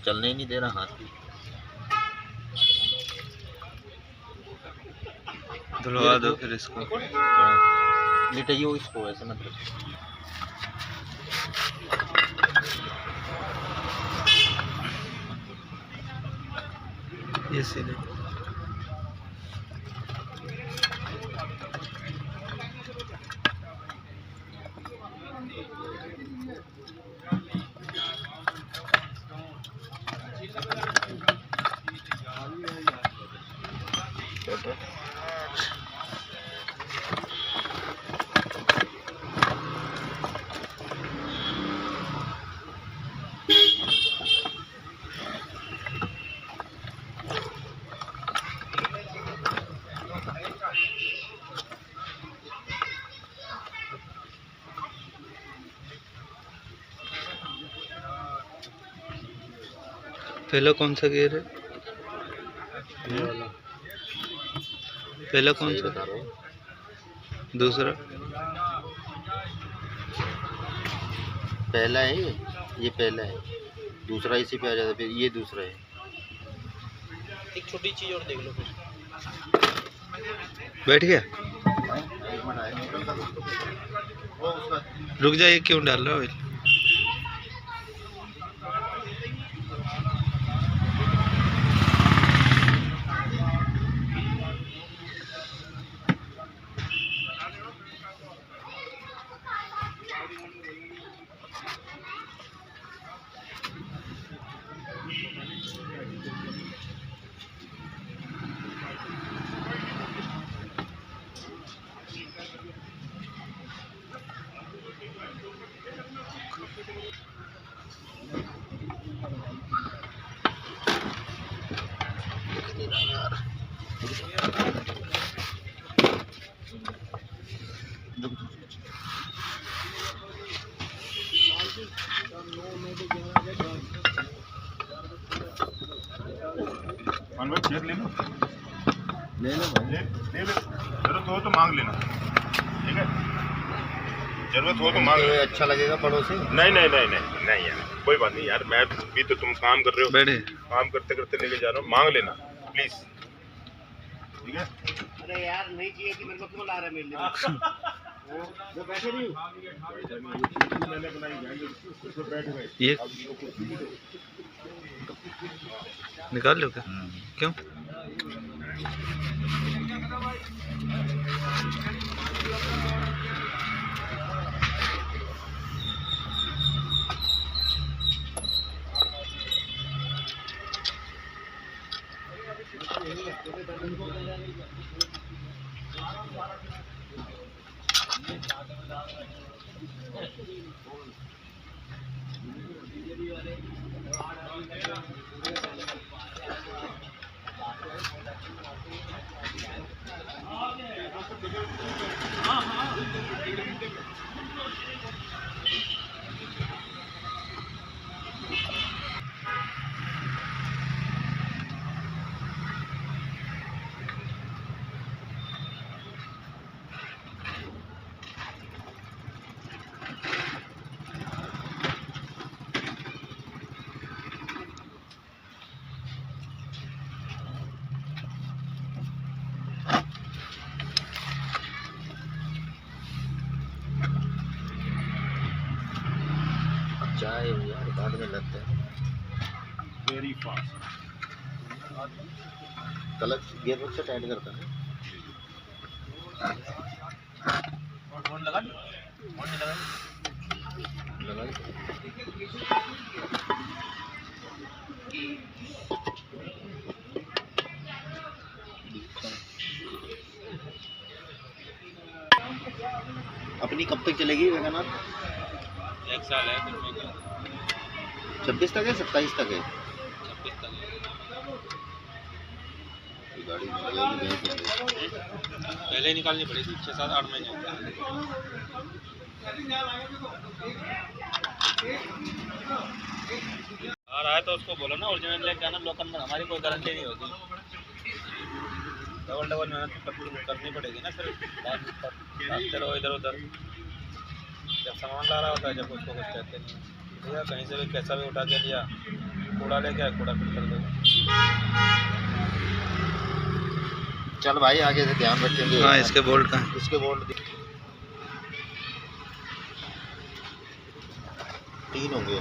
चलने ही नहीं दे रहा हाथ। धुलवा दो फिर इसको। हाँ, लिटाइयो इसको, ऐसे मत रखो। ये सीधे पहला कौन सा गियर है? पहला कौन सा? दूसरा पहला है ये पहला है, दूसरा इसी पे आ जाता है, फिर ये दूसरा है। एक छोटी चीज और देख लो फिर। बैठ गया। रुक जाइए, क्यों डाल रहा हो? चेक ले लो भाई, ले लो, जरूरत हो तो मांग लेना, ठीक है? जरूरत हो तो मांग लेना। अच्छा लगेगा पड़ोसी। नहीं नहीं नहीं नहीं नहीं यार, कोई बात नहीं यार, मैं भी तो, तुम काम कर रहे हो, बैठे काम करते करते लेके जा रहा हूँ, मांग लेना प्लीज, ठीक है? अरे यार नहीं चाहिए कि मेरे को क्यों ला रहा है मेरे लिए? वो बैठे नहीं मैंने बनाई बैठ गए। ये निकाल लो क्या? क्यों? चाय यार बाद में लगता है। Very fast. Clutch gear box से टाइट करता है। फोन लगा दी, फोन नहीं लगा दी। अपनी कब तक चलेगी वैगनआर? 1 साल है फिर मैं 26 तक है, 27 तक है 26 तक है। गाड़ी पहले निकालनी पड़ेगी 6-7-8 महीने। आ रहा है तो उसको बोलो ना ओरिजिनल लेके आना, लोकल में हमारी कोई गारंटी नहीं होती। डबल मेहनत करनी पड़ेगी ना, फिर भागते रहो इधर उधर, जब सामान ला रहा होता है, जब उसको कुछ कहते नहीं। भैया कहीं से भी कैसा भी उठा के लिया, कूड़ा लेके आए, कूड़ा फिर कर दो। चल भाई आगे से ध्यान रखेंगे। हाँ इसके बोल्ट कहाँ हैं? इसके बोल्ट 3 होंगे।